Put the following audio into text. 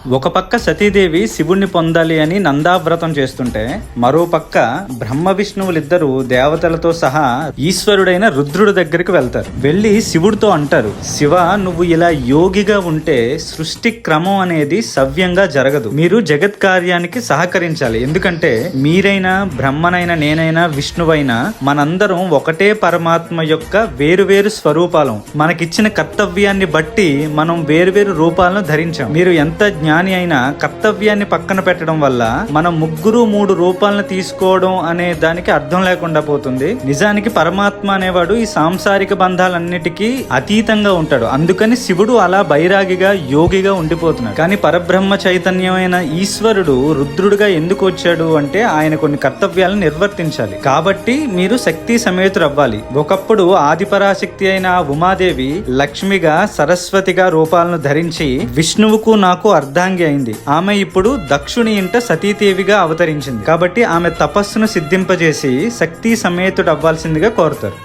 ఒక పక్క సతీదేవి శివుణ్ణి పొందాలి అని నందావ్రతం చేస్తుంటే, మరో పక్క బ్రహ్మ విష్ణువులిద్దరూ దేవతలతో సహా ఈశ్వరుడైన రుద్రుడి దగ్గరికి వెళ్తారు. వెళ్ళి శివుడితో అంటారు, శివ, నువ్వు ఇలా యోగిగా ఉంటే సృష్టి క్రమం అనేది సవ్యంగా జరగదు. మీరు జగత్ కార్యానికి సహకరించాలి. ఎందుకంటే మీరైనా, బ్రహ్మనైనా, నేనైనా, విష్ణువైనా మనందరం ఒకటే పరమాత్మ యొక్క వేరువేరు స్వరూపాలం. మనకిచ్చిన కర్తవ్యాన్ని బట్టి మనం వేరువేరు రూపాలను ధరించాం. మీరు ఎంత జ్ఞాని అయినా కర్తవ్యాన్ని పక్కన పెట్టడం వల్ల మనం ముగ్గురు మూడు రూపాలను తీసుకోవడం అనే దానికి అర్థం లేకుండా పోతుంది. నిజానికి పరమాత్మ అనేవాడు ఈ సాంసారిక బంధాలన్నిటికీ అతీతంగా ఉంటాడు. అందుకని శివుడు అలా బైరాగిగా, యోగిగా ఉండిపోతున్నాడు. కానీ పరబ్రహ్మ చైతన్యమైన ఈశ్వరుడు రుద్రుడిగా ఎందుకు వచ్చాడు అంటే ఆయన కొన్ని కర్తవ్యాలను నిర్వర్తించాలి. కాబట్టి మీరు శక్తి సమేతుడు అవ్వాలి. ఒకప్పుడు ఆదిపరాశక్తి అయిన ఉమాదేవి లక్ష్మిగా, సరస్వతిగా రూపాలను ధరించి విష్ణువుకు నాకు అర్ధాంగి అయింది. ఆమె ఇప్పుడు దక్షుని ఇంట సతీదేవిగా అవతరించింది. కాబట్టి ఆమె తపస్సును సిద్ధింపజేసి శక్తి సమేతుడు అవ్వాల్సిందిగా కోరుతారు.